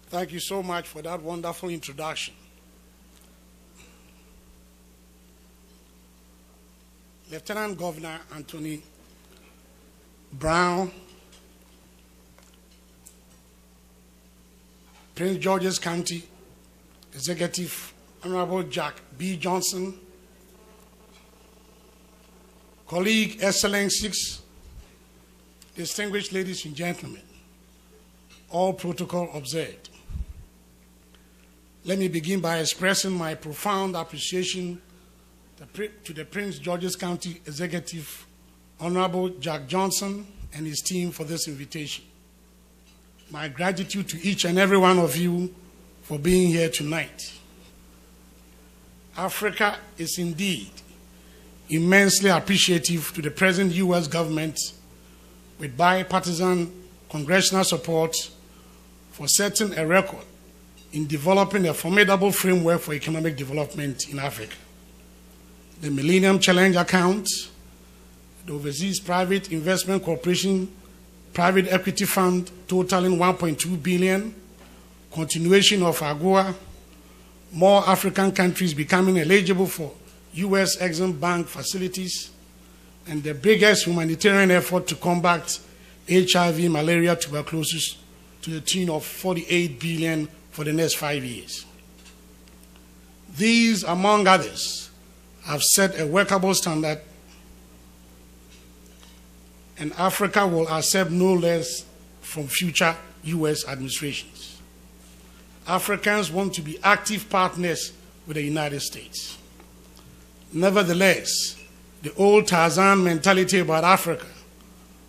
Thank you so much for that wonderful introduction. Lieutenant Governor Anthony Brown, Prince George's County Executive Honorable Jack B. Johnson, colleague, excellencies, distinguished ladies and gentlemen, all protocol observed. Let me begin by expressing my profound appreciation to the Prince George's County Executive Honorable Jack Johnson and his team for this invitation. My gratitude to each and every one of you for being here tonight. Africa is indeed immensely appreciative to the present U.S. government with bipartisan congressional support for setting a record in developing a formidable framework for economic development in Africa. The Millennium Challenge Account, the Overseas Private Investment Corporation Private Equity Fund totaling $1.2 billion, continuation of AGOA, more African countries becoming eligible for U.S. Exim Bank facilities, and the biggest humanitarian effort to combat HIV, malaria, tuberculosis to the tune of $48 billion for the next 5 years. These, among others, have set a workable standard, and Africa will accept no less from future U.S. administrations. Africans want to be active partners with the United States. Nevertheless, the old Tarzan mentality about Africa,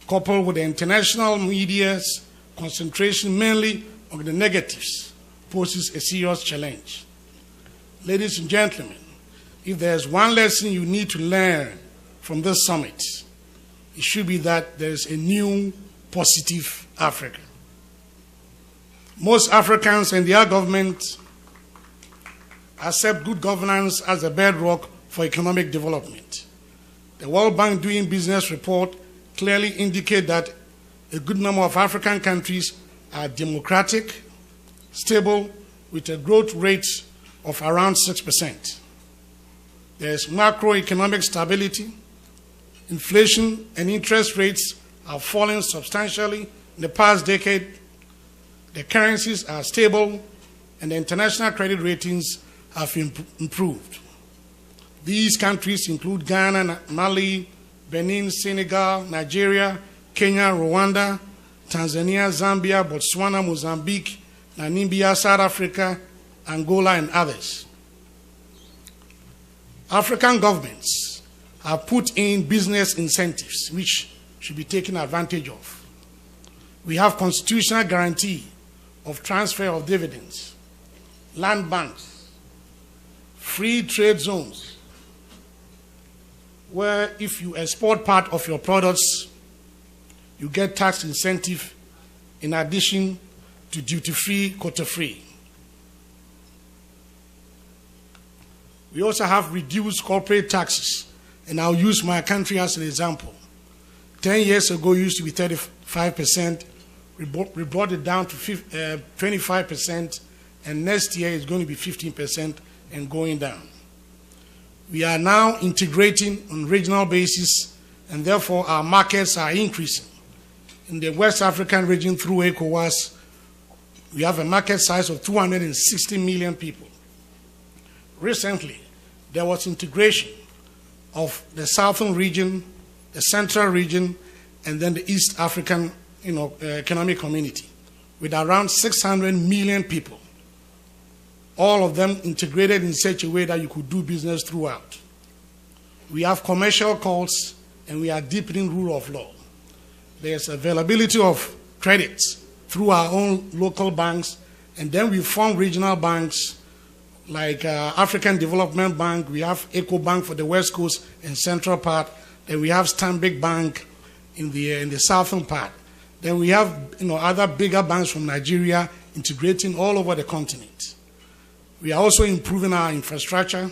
coupled with the international media's concentration mainly on the negatives, poses a serious challenge. Ladies and gentlemen, if there's one lesson you need to learn from this summit, it should be that there is a new, positive Africa. Most Africans and their governments accept good governance as a bedrock for economic development. The World Bank Doing Business report clearly indicates that a good number of African countries are democratic, stable, with a growth rate of around 6%. There is macroeconomic stability. Inflation and interest rates have fallen substantially in the past decade. The currencies are stable, and the international credit ratings have improved. These countries include Ghana, Mali, Benin, Senegal, Nigeria, Kenya, Rwanda, Tanzania, Zambia, Botswana, Mozambique, Namibia, South Africa, Angola, and others. African governments have put in business incentives which should be taken advantage of. We have constitutional guarantee of transfer of dividends, land banks, free trade zones, where if you export part of your products, you get tax incentive in addition to duty-free, quota-free. We also have reduced corporate taxes, and I'll use my country as an example. 10 years ago, it used to be 35%. We brought it down to 25%, and next year it's going to be 15% and going down. We are now integrating on regional basis, and therefore our markets are increasing. In the West African region through ECOWAS, we have a market size of 260 million people. Recently, there was integration of the Southern region, the Central region, and then the East African economic community, with around 600 million people, all of them integrated in such a way that you could do business throughout. We have commercial courts, and we are deepening rule of law. There's availability of credits through our own local banks, and then we form regional banks like African Development Bank. We have EcoBank for the West Coast and Central part. Then we have Stanbic Bank in the southern part. Then we have other bigger banks from Nigeria integrating all over the continent. We are also improving our infrastructure,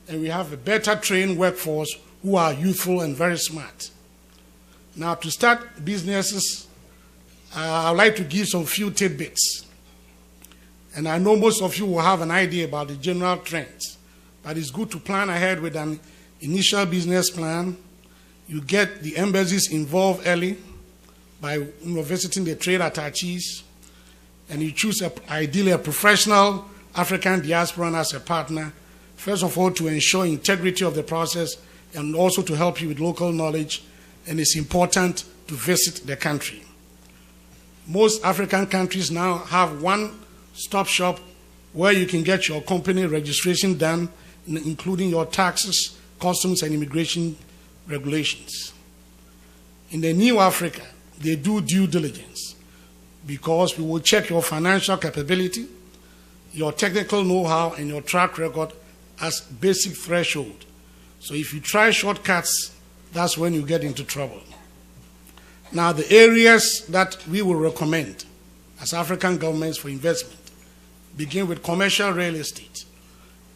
and we have a better trained workforce who are youthful and very smart. Now, to start businesses, I would like to give some few tidbits. And I know most of you will have an idea about the general trends, but it's good to plan ahead with an initial business plan. You get the embassies involved early by visiting the trade attaches, and you choose ideally a professional African diasporan as a partner, first of all to ensure integrity of the process and also to help you with local knowledge, and it's important to visit the country. Most African countries now have one-stop shop where you can get your company registration done, including your taxes, customs, and immigration regulations. In the new Africa, they do due diligence because we will check your financial capability, your technical know-how, and your track record as basic threshold. So if you try shortcuts, that's when you get into trouble. Now, the areas that we will recommend as African governments for investment begin with commercial real estate.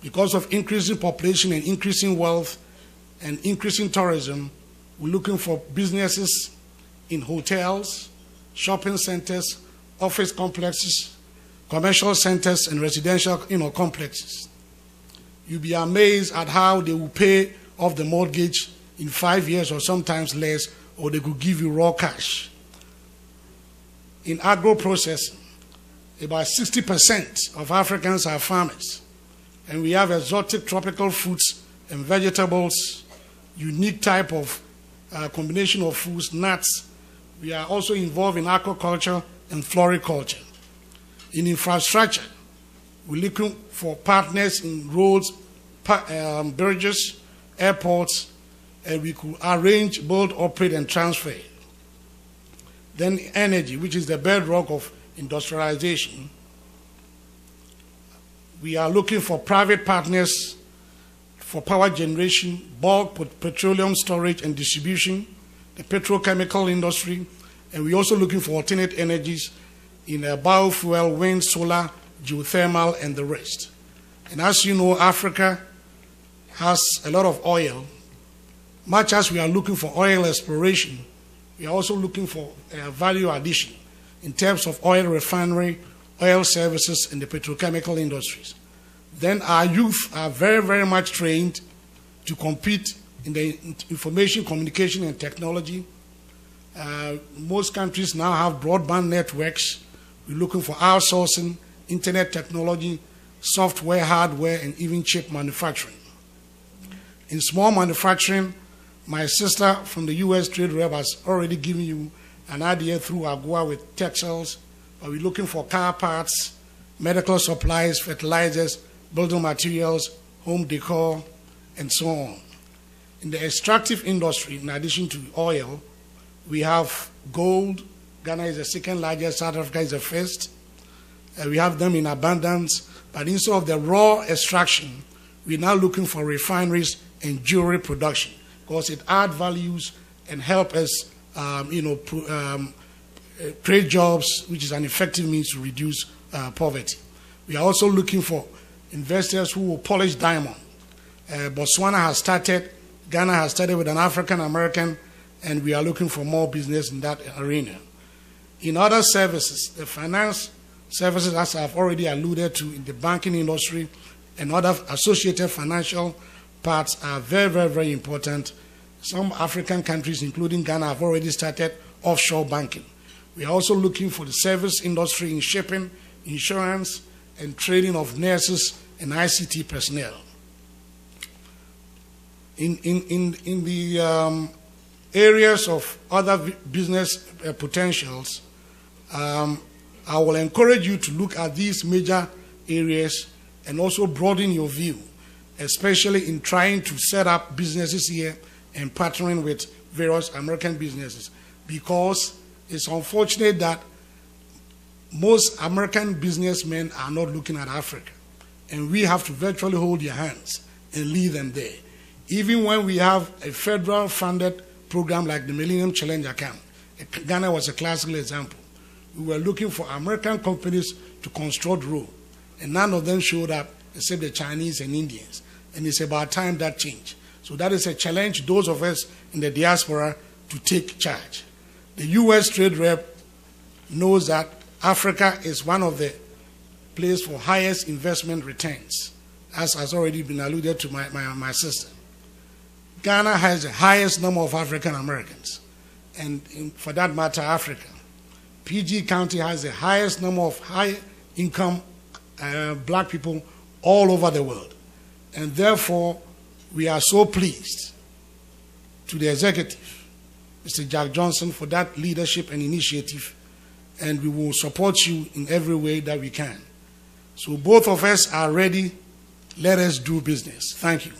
Because of increasing population and increasing wealth and increasing tourism, we're looking for businesses in hotels, shopping centers, office complexes, commercial centers, and residential complexes. You'll be amazed at how they will pay off the mortgage in 5 years or sometimes less, or they could give you raw cash. In agro-processing, about 60% of Africans are farmers, and we have exotic tropical fruits and vegetables, unique type of combination of foods, nuts. We are also involved in aquaculture and floriculture. In infrastructure, we're looking for partners in roads, bridges, airports, and we could arrange, build, operate, and transfer. Then energy, which is the bedrock of industrialization. We are looking for private partners for power generation, bulk petroleum storage and distribution, the petrochemical industry, and we're also looking for alternate energies in biofuel, wind, solar, geothermal, and the rest. And as you know, Africa has a lot of oil. Much as we are looking for oil exploration, we are also looking for value addition in terms of oil refinery, oil services, and the petrochemical industries. Then our youth are very, very much trained to compete in the information, communication, and technology. Most countries now have broadband networks. We're looking for outsourcing, internet technology, software, hardware, and even chip manufacturing. In small manufacturing, my sister from the U.S. Trade Rep has already given you an idea through AGOA with textiles, but we're looking for car parts, medical supplies, fertilizers, building materials, home decor, and so on. In the extractive industry, in addition to oil, we have gold. Ghana is the second largest, South Africa is the first. We have them in abundance, but instead of the raw extraction, we're now looking for refineries and jewelry production because it adds values and help us, create jobs, which is an effective means to reduce poverty. We are also looking for investors who will polish diamond. Botswana has started, Ghana has started with an African American, and we are looking for more business in that arena. In other services, the finance services, as I've already alluded to, in the banking industry and other associated financial parts are very, very, very important. Some African countries, including Ghana, have already started offshore banking. We are also looking for the service industry in shipping, insurance, and trading of nurses and ICT personnel. In the areas of other business potentials, I will encourage you to look at these major areas and also broaden your view, especially in trying to set up businesses here and partnering with various American businesses, because it's unfortunate that most American businessmen are not looking at Africa, and we have to virtually hold their hands and lead them there. Even when we have a federal funded program like the Millennium Challenge Account, Ghana was a classical example. We were looking for American companies to construct roads, and none of them showed up except the Chinese and Indians. And it's about time that changed. So that is a challenge those of us in the diaspora to take charge. The U.S. Trade Rep knows that Africa is one of the place for highest investment returns, as has already been alluded to my sister. Ghana has the highest number of African Americans, and for that matter, Africa. PG County has the highest number of high-income black people all over the world. And therefore, we are so pleased to the executive, Mr. Jack Johnson, for that leadership and initiative, and we will support you in every way that we can. So both of us are ready. Let us do business. Thank you.